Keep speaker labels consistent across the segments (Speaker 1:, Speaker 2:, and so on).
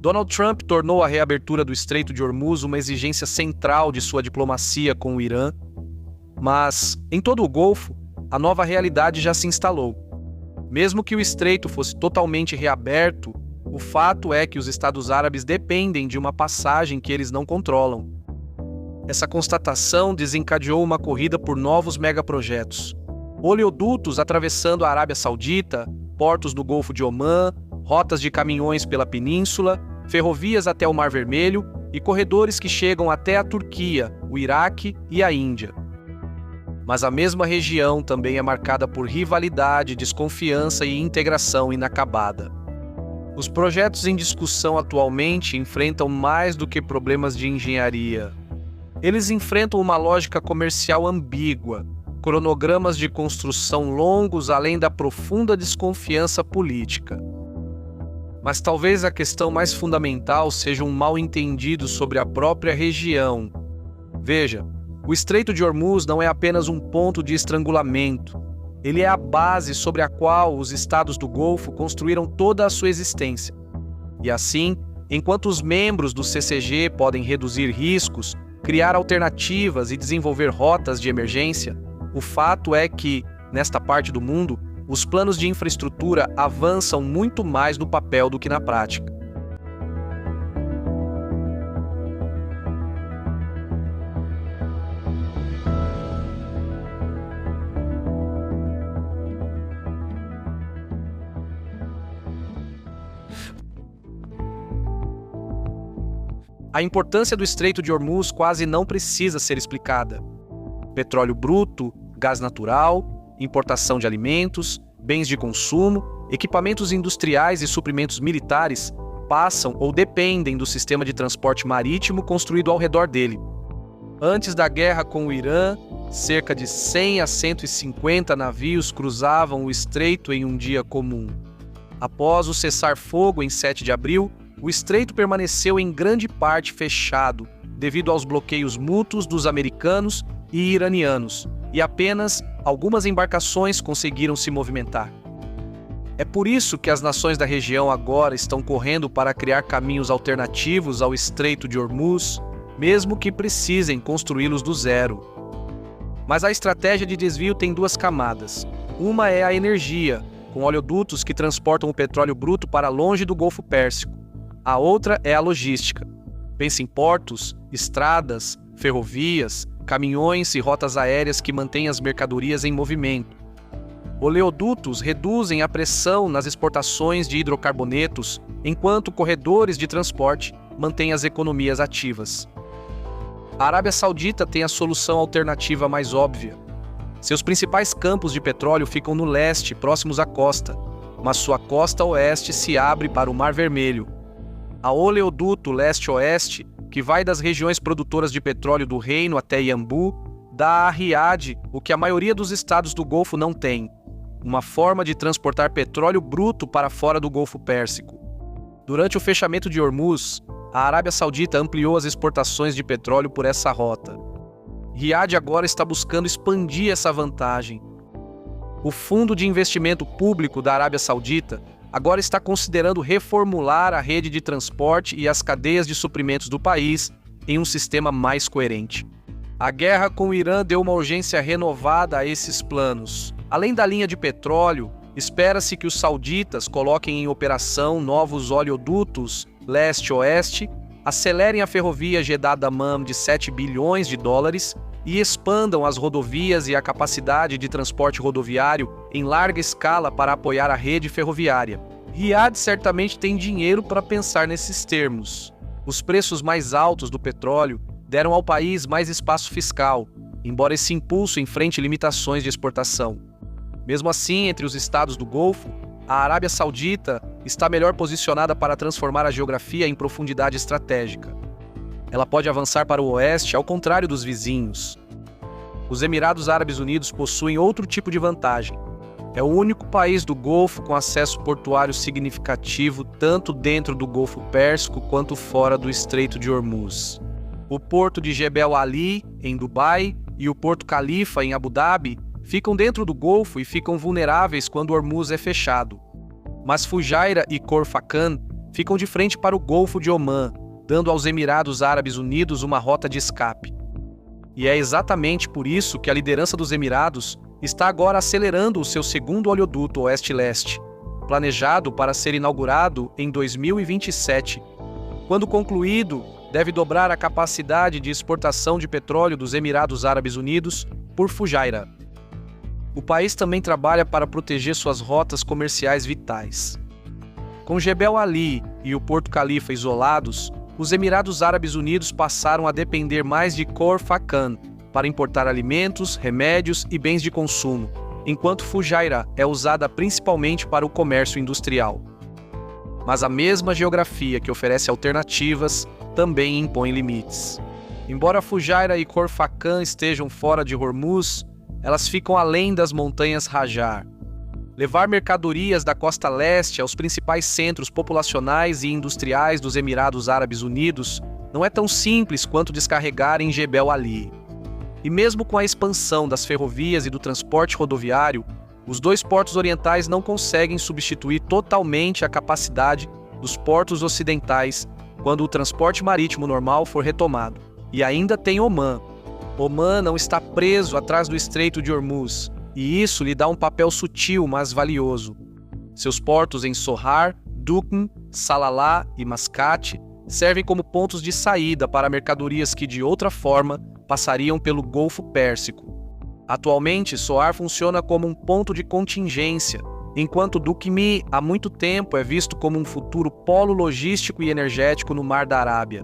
Speaker 1: Donald Trump tornou a reabertura do Estreito de Hormuz uma exigência central de sua diplomacia com o Irã, mas, em todo o Golfo, a nova realidade já se instalou. Mesmo que o estreito fosse totalmente reaberto, o fato é que os Estados Árabes dependem de uma passagem que eles não controlam. Essa constatação desencadeou uma corrida por novos megaprojetos. Oleodutos atravessando a Arábia Saudita, portos do Golfo de Omã, rotas de caminhões pela península, ferrovias até o Mar Vermelho e corredores que chegam até a Turquia, o Iraque e a Índia. Mas a mesma região também é marcada por rivalidade, desconfiança e integração inacabada. Os projetos em discussão atualmente enfrentam mais do que problemas de engenharia. Eles enfrentam uma lógica comercial ambígua, cronogramas de construção longos além da profunda desconfiança política. Mas talvez a questão mais fundamental seja um mal-entendido sobre a própria região. Veja, o Estreito de Hormuz não é apenas um ponto de estrangulamento. Ele é a base sobre a qual os estados do Golfo construíram toda a sua existência. E assim, enquanto os membros do CCG podem reduzir riscos, criar alternativas e desenvolver rotas de emergência, o fato é que, nesta parte do mundo, os planos de infraestrutura avançam muito mais no papel do que na prática. A importância do Estreito de Hormuz quase não precisa ser explicada. Petróleo bruto, gás natural, importação de alimentos, bens de consumo, equipamentos industriais e suprimentos militares passam ou dependem do sistema de transporte marítimo construído ao redor dele. Antes da guerra com o Irã, cerca de 100 a 150 navios cruzavam o estreito em um dia comum. Após o cessar-fogo em 7 de abril, o estreito permaneceu em grande parte fechado, devido aos bloqueios mútuos dos americanos e iranianos, e apenas algumas embarcações conseguiram se movimentar. É por isso que as nações da região agora estão correndo para criar caminhos alternativos ao Estreito de Hormuz, mesmo que precisem construí-los do zero. Mas a estratégia de desvio tem duas camadas. Uma é a energia, com oleodutos que transportam o petróleo bruto para longe do Golfo Pérsico. A outra é a logística. Pense em portos, estradas, ferrovias, caminhões e rotas aéreas que mantêm as mercadorias em movimento. Oleodutos reduzem a pressão nas exportações de hidrocarbonetos, enquanto corredores de transporte mantêm as economias ativas. A Arábia Saudita tem a solução alternativa mais óbvia. Seus principais campos de petróleo ficam no leste, próximos à costa, mas sua costa oeste se abre para o Mar Vermelho. A oleoduto leste-oeste, que vai das regiões produtoras de petróleo do Reino até Iambu, dá a Riad o que a maioria dos estados do Golfo não tem: uma forma de transportar petróleo bruto para fora do Golfo Pérsico. Durante o fechamento de Hormuz, a Arábia Saudita ampliou as exportações de petróleo por essa rota. Riad agora está buscando expandir essa vantagem. O Fundo de Investimento Público da Arábia Saudita agora está considerando reformular a rede de transporte e as cadeias de suprimentos do país em um sistema mais coerente. A guerra com o Irã deu uma urgência renovada a esses planos. Além da linha de petróleo, espera-se que os sauditas coloquem em operação novos oleodutos leste-oeste, acelerem a ferrovia Jeddah-Dammam de 7 bilhões de dólares e expandam as rodovias e a capacidade de transporte rodoviário em larga escala para apoiar a rede ferroviária. Riad certamente tem dinheiro para pensar nesses termos. Os preços mais altos do petróleo deram ao país mais espaço fiscal, embora esse impulso enfrente limitações de exportação. Mesmo assim, entre os estados do Golfo, a Arábia Saudita está melhor posicionada para transformar a geografia em profundidade estratégica. Ela pode avançar para o oeste, ao contrário dos vizinhos. Os Emirados Árabes Unidos possuem outro tipo de vantagem. É o único país do Golfo com acesso portuário significativo tanto dentro do Golfo Pérsico quanto fora do Estreito de Hormuz. O porto de Jebel Ali, em Dubai, e o Porto Khalifa, em Abu Dhabi, ficam dentro do Golfo e ficam vulneráveis quando Hormuz é fechado. Mas Fujairah e Khor Fakkan ficam de frente para o Golfo de Omã, dando aos Emirados Árabes Unidos uma rota de escape. E é exatamente por isso que a liderança dos Emirados está agora acelerando o seu segundo oleoduto oeste-leste, planejado para ser inaugurado em 2027. Quando concluído, deve dobrar a capacidade de exportação de petróleo dos Emirados Árabes Unidos por Fujairah. O país também trabalha para proteger suas rotas comerciais vitais. Com Jebel Ali e o Porto Califa isolados, os Emirados Árabes Unidos passaram a depender mais de Khor Fakkan para importar alimentos, remédios e bens de consumo, enquanto Fujairah é usada principalmente para o comércio industrial. Mas a mesma geografia que oferece alternativas também impõe limites. Embora Fujairah e Khor Fakkan estejam fora de Hormuz, elas ficam além das montanhas Hajar. Levar mercadorias da costa leste aos principais centros populacionais e industriais dos Emirados Árabes Unidos não é tão simples quanto descarregar em Jebel Ali. E mesmo com a expansão das ferrovias e do transporte rodoviário, os dois portos orientais não conseguem substituir totalmente a capacidade dos portos ocidentais quando o transporte marítimo normal for retomado. E ainda tem Omã. Omã não está preso atrás do Estreito de Hormuz, e isso lhe dá um papel sutil, mas valioso. Seus portos em Sohar, Dukn, Salalah e Mascate servem como pontos de saída para mercadorias que, de outra forma, passariam pelo Golfo Pérsico. Atualmente, Sohar funciona como um ponto de contingência, enquanto Dukmi, há muito tempo, é visto como um futuro polo logístico e energético no Mar da Arábia.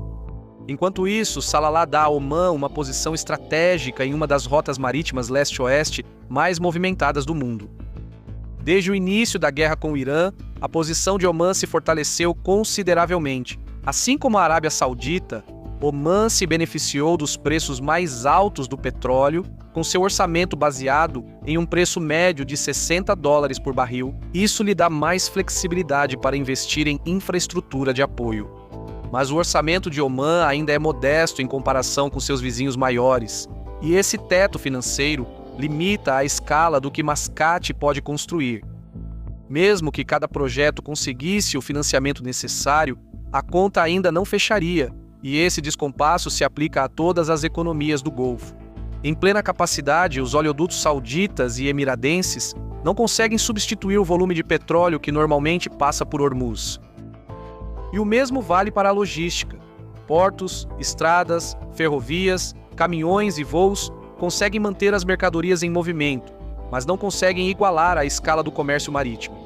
Speaker 1: Enquanto isso, Salalah dá a Omã uma posição estratégica em uma das rotas marítimas leste-oeste mais movimentadas do mundo. Desde o início da guerra com o Irã, a posição de Omã se fortaleceu consideravelmente. Assim como a Arábia Saudita, Omã se beneficiou dos preços mais altos do petróleo, com seu orçamento baseado em um preço médio de $60 por barril. Isso lhe dá mais flexibilidade para investir em infraestrutura de apoio. Mas o orçamento de Omã ainda é modesto em comparação com seus vizinhos maiores, e esse teto financeiro limita a escala do que Mascate pode construir. Mesmo que cada projeto conseguisse o financiamento necessário, a conta ainda não fecharia, e esse descompasso se aplica a todas as economias do Golfo. Em plena capacidade, os oleodutos sauditas e emiradenses não conseguem substituir o volume de petróleo que normalmente passa por Hormuz. E o mesmo vale para a logística. Portos, estradas, ferrovias, caminhões e voos conseguem manter as mercadorias em movimento, mas não conseguem igualar a escala do comércio marítimo.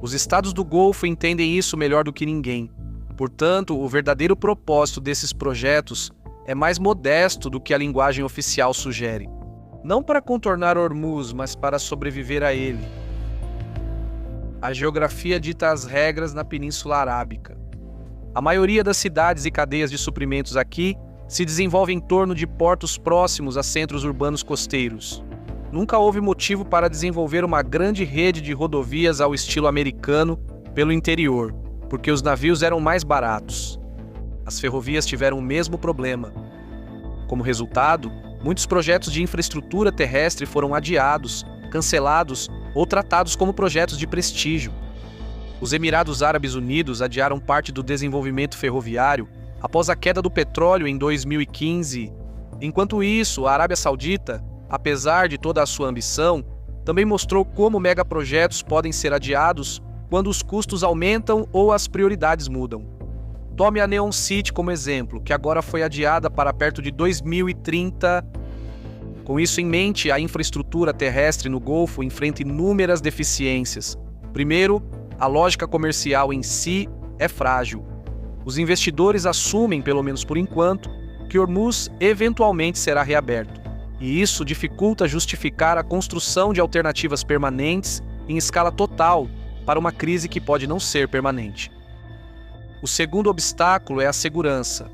Speaker 1: Os estados do Golfo entendem isso melhor do que ninguém. Portanto, o verdadeiro propósito desses projetos é mais modesto do que a linguagem oficial sugere. Não para contornar Hormuz, mas para sobreviver a ele. A geografia dita as regras na Península Arábica. A maioria das cidades e cadeias de suprimentos aqui se desenvolve em torno de portos próximos a centros urbanos costeiros. Nunca houve motivo para desenvolver uma grande rede de rodovias ao estilo americano pelo interior, porque os navios eram mais baratos. As ferrovias tiveram o mesmo problema. Como resultado, muitos projetos de infraestrutura terrestre foram adiados, cancelados ou tratados como projetos de prestígio. Os Emirados Árabes Unidos adiaram parte do desenvolvimento ferroviário após a queda do petróleo em 2015. Enquanto isso, a Arábia Saudita, apesar de toda a sua ambição, também mostrou como megaprojetos podem ser adiados quando os custos aumentam ou as prioridades mudam. Tome a Neom City como exemplo, que agora foi adiada para perto de 2030. Com isso em mente, a infraestrutura terrestre no Golfo enfrenta inúmeras deficiências. Primeiro, a lógica comercial em si é frágil. Os investidores assumem, pelo menos por enquanto, que Hormuz eventualmente será reaberto, e isso dificulta justificar a construção de alternativas permanentes em escala total para uma crise que pode não ser permanente. O segundo obstáculo é a segurança.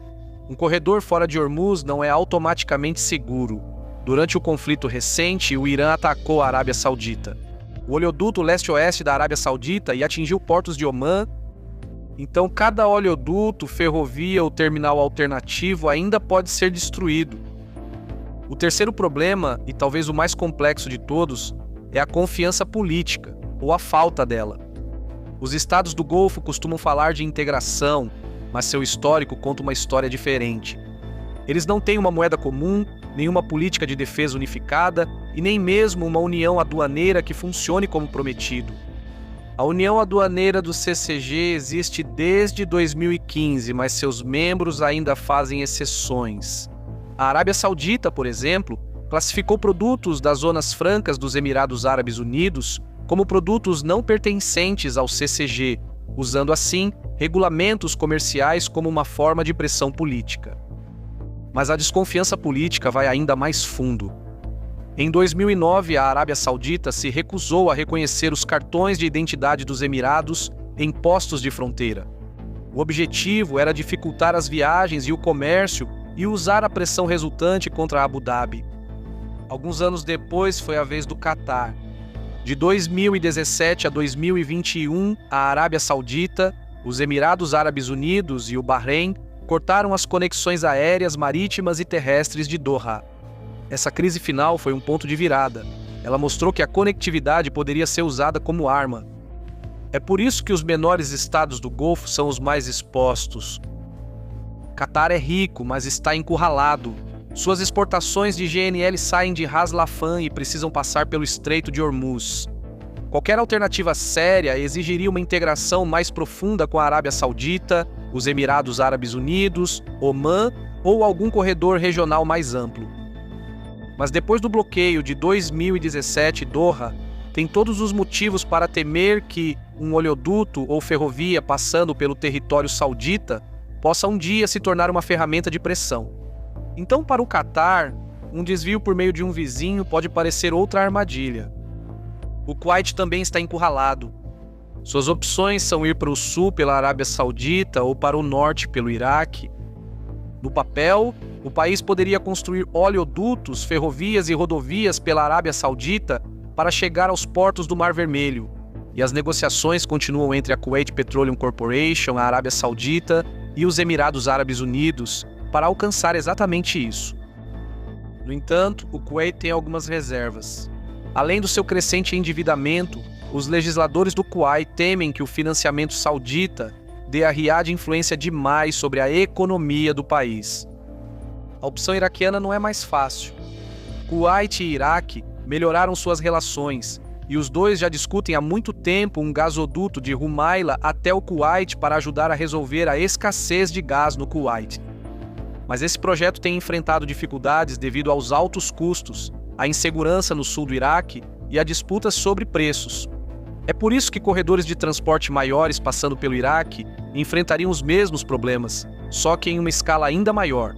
Speaker 1: Um corredor fora de Hormuz não é automaticamente seguro. Durante o conflito recente, o Irã atacou a Arábia Saudita. O oleoduto leste-oeste da Arábia Saudita e atingiu portos de Omã. Então, cada oleoduto, ferrovia ou terminal alternativo ainda pode ser destruído. O terceiro problema, e talvez o mais complexo de todos, é a confiança política, ou a falta dela. Os estados do Golfo costumam falar de integração, mas seu histórico conta uma história diferente. Eles não têm uma moeda comum, nenhuma política de defesa unificada e nem mesmo uma união aduaneira que funcione como prometido. A União Aduaneira do CCG existe desde 2015, mas seus membros ainda fazem exceções. A Arábia Saudita, por exemplo, classificou produtos das zonas francas dos Emirados Árabes Unidos como produtos não pertencentes ao CCG, usando assim regulamentos comerciais como uma forma de pressão política. Mas a desconfiança política vai ainda mais fundo. Em 2009, a Arábia Saudita se recusou a reconhecer os cartões de identidade dos Emirados em postos de fronteira. O objetivo era dificultar as viagens e o comércio e usar a pressão resultante contra Abu Dhabi. Alguns anos depois foi a vez do Catar. De 2017 a 2021, a Arábia Saudita, os Emirados Árabes Unidos e o Bahrein cortaram as conexões aéreas, marítimas e terrestres de Doha. Essa crise final foi um ponto de virada. Ela mostrou que a conectividade poderia ser usada como arma. É por isso que os menores estados do Golfo são os mais expostos. Catar é rico, mas está encurralado. Suas exportações de GNL saem de Ras Laffan e precisam passar pelo Estreito de Hormuz. Qualquer alternativa séria exigiria uma integração mais profunda com a Arábia Saudita, os Emirados Árabes Unidos, Omã ou algum corredor regional mais amplo. Mas depois do bloqueio de 2017 Doha, tem todos os motivos para temer que um oleoduto ou ferrovia passando pelo território saudita possa um dia se tornar uma ferramenta de pressão. Então, para o Catar, um desvio por meio de um vizinho pode parecer outra armadilha. O Kuwait também está encurralado. Suas opções são ir para o sul pela Arábia Saudita ou para o norte pelo Iraque. No papel, o país poderia construir oleodutos, ferrovias e rodovias pela Arábia Saudita para chegar aos portos do Mar Vermelho. E as negociações continuam entre a Kuwait Petroleum Corporation, a Arábia Saudita e os Emirados Árabes Unidos para alcançar exatamente isso. No entanto, o Kuwait tem algumas reservas. Além do seu crescente endividamento, os legisladores do Kuwait temem que o financiamento saudita dê a Riad influência demais sobre a economia do país. A opção iraquiana não é mais fácil. Kuwait e Iraque melhoraram suas relações e os dois já discutem há muito tempo um gasoduto de Rumaila até o Kuwait para ajudar a resolver a escassez de gás no Kuwait. Mas esse projeto tem enfrentado dificuldades devido aos altos custos, à insegurança no sul do Iraque e a disputas sobre preços. É por isso que corredores de transporte maiores passando pelo Iraque enfrentariam os mesmos problemas, só que em uma escala ainda maior.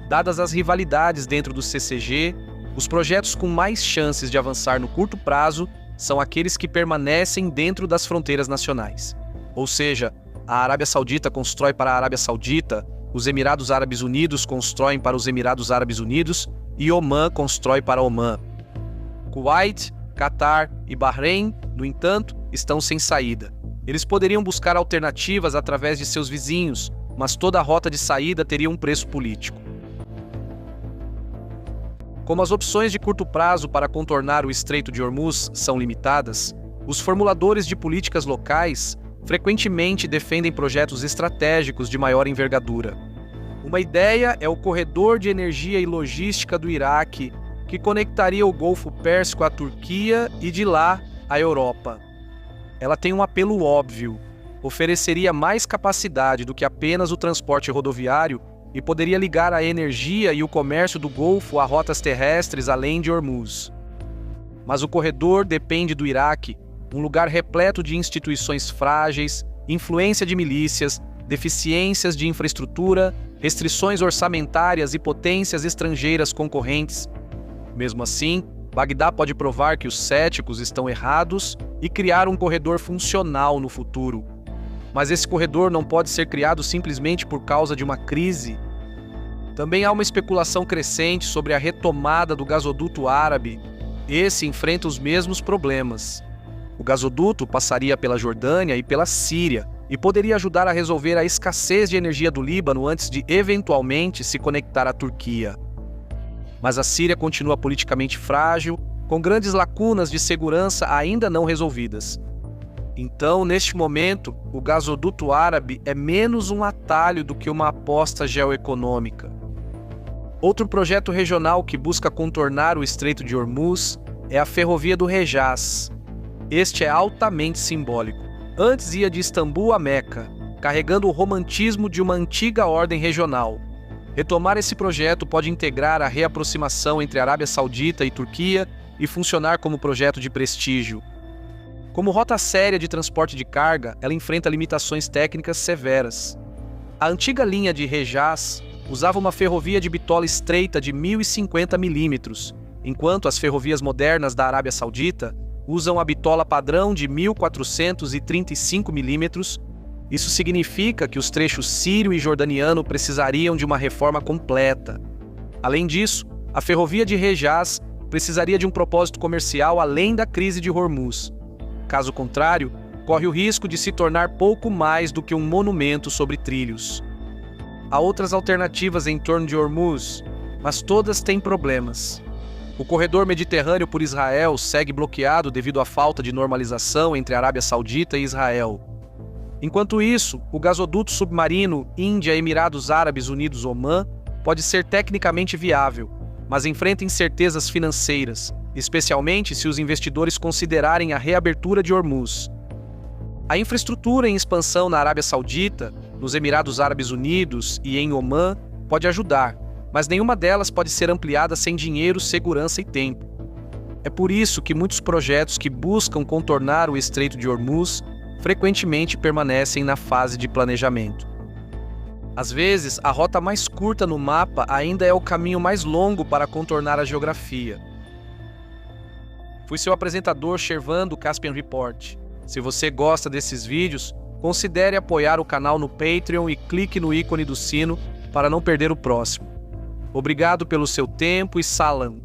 Speaker 1: Dadas as rivalidades dentro do CCG, os projetos com mais chances de avançar no curto prazo são aqueles que permanecem dentro das fronteiras nacionais. Ou seja, a Arábia Saudita constrói para a Arábia Saudita, os Emirados Árabes Unidos constroem para os Emirados Árabes Unidos e Omã constrói para Omã. Kuwait, Catar e Bahrein, no entanto, estão sem saída. Eles poderiam buscar alternativas através de seus vizinhos, mas toda a rota de saída teria um preço político. Como as opções de curto prazo para contornar o Estreito de Hormuz são limitadas, os formuladores de políticas locais frequentemente defendem projetos estratégicos de maior envergadura. Uma ideia é o corredor de energia e logística do Iraque, que conectaria o Golfo Pérsico à Turquia e de lá à Europa. Ela tem um apelo óbvio, ofereceria mais capacidade do que apenas o transporte rodoviário e poderia ligar a energia e o comércio do Golfo a rotas terrestres além de Hormuz. Mas o corredor depende do Iraque, um lugar repleto de instituições frágeis, influência de milícias, deficiências de infraestrutura, restrições orçamentárias e potências estrangeiras concorrentes. Mesmo assim, Bagdá pode provar que os céticos estão errados e criar um corredor funcional no futuro. Mas esse corredor não pode ser criado simplesmente por causa de uma crise. Também há uma especulação crescente sobre a retomada do gasoduto árabe. Esse enfrenta os mesmos problemas. O gasoduto passaria pela Jordânia e pela Síria e poderia ajudar a resolver a escassez de energia do Líbano antes de eventualmente se conectar à Turquia. Mas a Síria continua politicamente frágil, com grandes lacunas de segurança ainda não resolvidas. Então, neste momento, o gasoduto árabe é menos um atalho do que uma aposta geoeconômica. Outro projeto regional que busca contornar o Estreito de Hormuz é a Ferrovia do Hejaz. Este é altamente simbólico. Antes ia de Istambul a Meca, carregando o romantismo de uma antiga ordem regional. Retomar esse projeto pode integrar a reaproximação entre Arábia Saudita e Turquia e funcionar como projeto de prestígio. Como rota séria de transporte de carga, ela enfrenta limitações técnicas severas. A antiga linha de Hejaz usava uma ferrovia de bitola estreita de 1050 milímetros, enquanto as ferrovias modernas da Arábia Saudita usam a bitola padrão de 1435 milímetros. Isso significa que os trechos sírio e jordaniano precisariam de uma reforma completa. Além disso, a ferrovia de Hejaz precisaria de um propósito comercial além da crise de Hormuz. Caso contrário, corre o risco de se tornar pouco mais do que um monumento sobre trilhos. Há outras alternativas em torno de Hormuz, mas todas têm problemas. O corredor mediterrâneo por Israel segue bloqueado devido à falta de normalização entre a Arábia Saudita e Israel. Enquanto isso, o gasoduto submarino Índia-Emirados Árabes Unidos-Omã pode ser tecnicamente viável, mas enfrenta incertezas financeiras, especialmente se os investidores considerarem a reabertura de Hormuz. A infraestrutura em expansão na Arábia Saudita, nos Emirados Árabes Unidos e em Omã pode ajudar, mas nenhuma delas pode ser ampliada sem dinheiro, segurança e tempo. É por isso que muitos projetos que buscam contornar o Estreito de Hormuz frequentemente permanecem na fase de planejamento. Às vezes, a rota mais curta no mapa ainda é o caminho mais longo para contornar a geografia. Fui seu apresentador Shervan do Caspian Report. Se você gosta desses vídeos, considere apoiar o canal no Patreon e clique no ícone do sino para não perder o próximo. Obrigado pelo seu tempo e salam!